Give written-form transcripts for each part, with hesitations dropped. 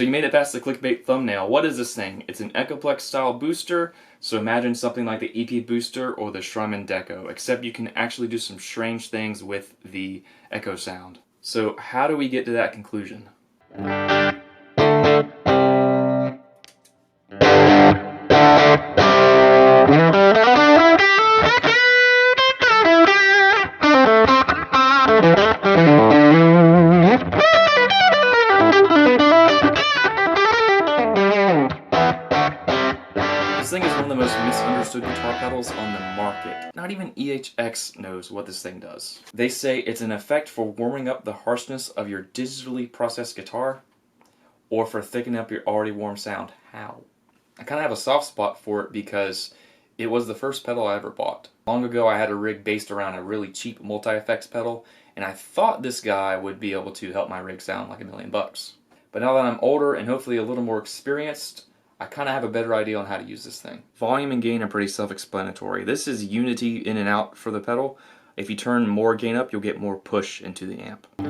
So you made it past the clickbait thumbnail. What is this thing? It's an Echoplex style booster, so imagine something like the EP Booster or the Strymon Deco, except you can actually do some strange things with the echo sound. So how do we get to that conclusion? This thing is one of the most misunderstood guitar pedals on the market. Not even EHX knows what this thing does. They say it's an effect for warming up the harshness of your digitally processed guitar, or for thickening up your already warm sound. How? I kind of have a soft spot for it because it was the first pedal I ever bought. Long ago I had a rig based around a really cheap multi-effects pedal, and I thought this guy would be able to help my rig sound like $1,000,000. But now that I'm older and hopefully a little more experienced, I kind of have a better idea on how to use this thing. Volume and gain are pretty self-explanatory. This is unity in and out for the pedal. If you turn more gain up, you'll get more push into the amp. The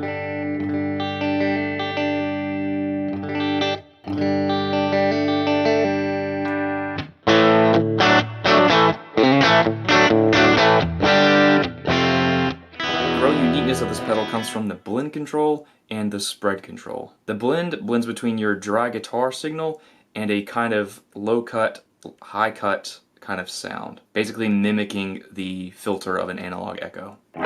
real uniqueness of this pedal comes from the blend control and the spread control. The blend blends between your dry guitar signal and a kind of low cut, high cut kind of sound, basically mimicking the filter of an analog echo. The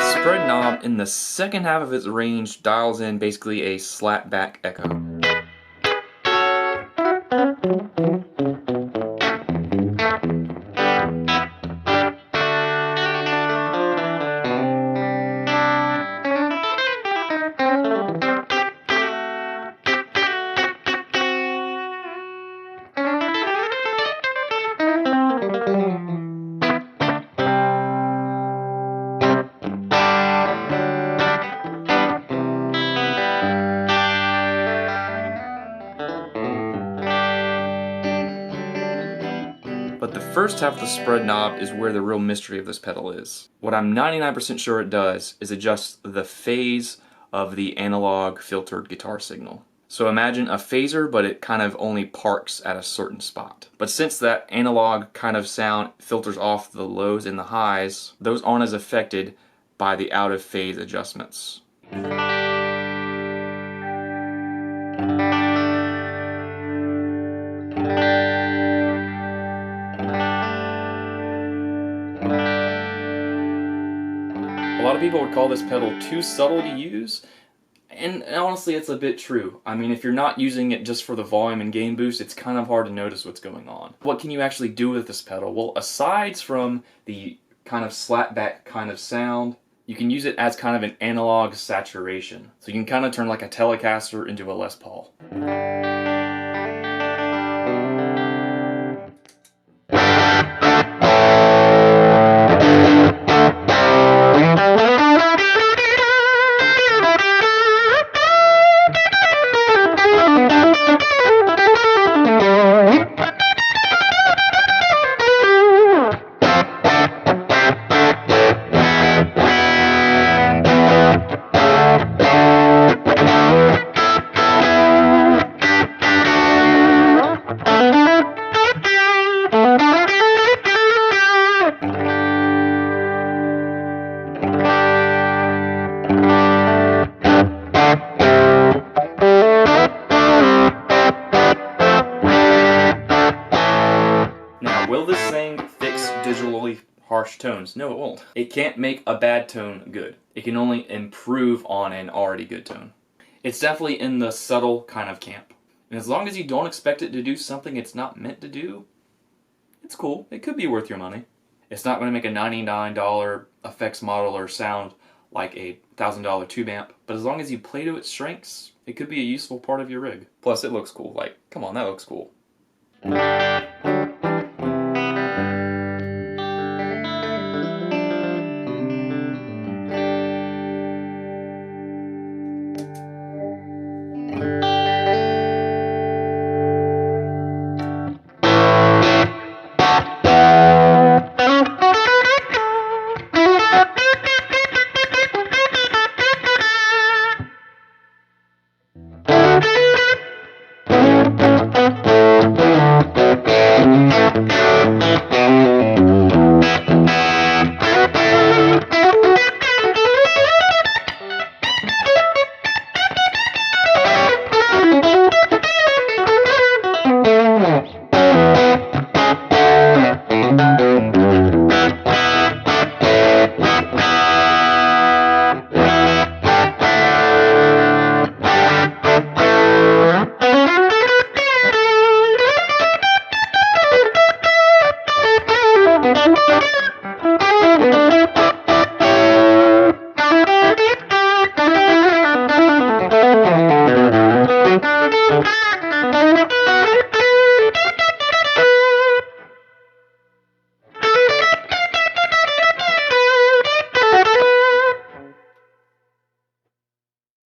spread knob in the second half of its range dials in basically a slap back echo. But the first half of the spread knob is where the real mystery of this pedal is. What I'm 99% sure it does is adjust the phase of the analog filtered guitar signal. So imagine a phaser, but it kind of only parks at a certain spot. But since that analog kind of sound filters off the lows and the highs, those aren't as affected by the out of phase adjustments. A lot of people would call this pedal too subtle to use, and honestly it's a bit true. I mean, if you're not using it just for the volume and gain boost, it's kind of hard to notice what's going on. What can you actually do with this pedal? Well, aside from the kind of slapback kind of sound, you can use it as kind of an analog saturation. So you can kind of turn like a Telecaster into a Les Paul. Will this thing fix digitally harsh tones? No, it won't. It can't make a bad tone good. It can only improve on an already good tone. It's definitely in the subtle kind of camp. And as long as you don't expect it to do something it's not meant to do, it's cool. It could be worth your money. It's not going to make a $99 effects modeler sound like a $1,000 tube amp, but as long as you play to its strengths, it could be a useful part of your rig. Plus, it looks cool. Like, come on, that looks cool.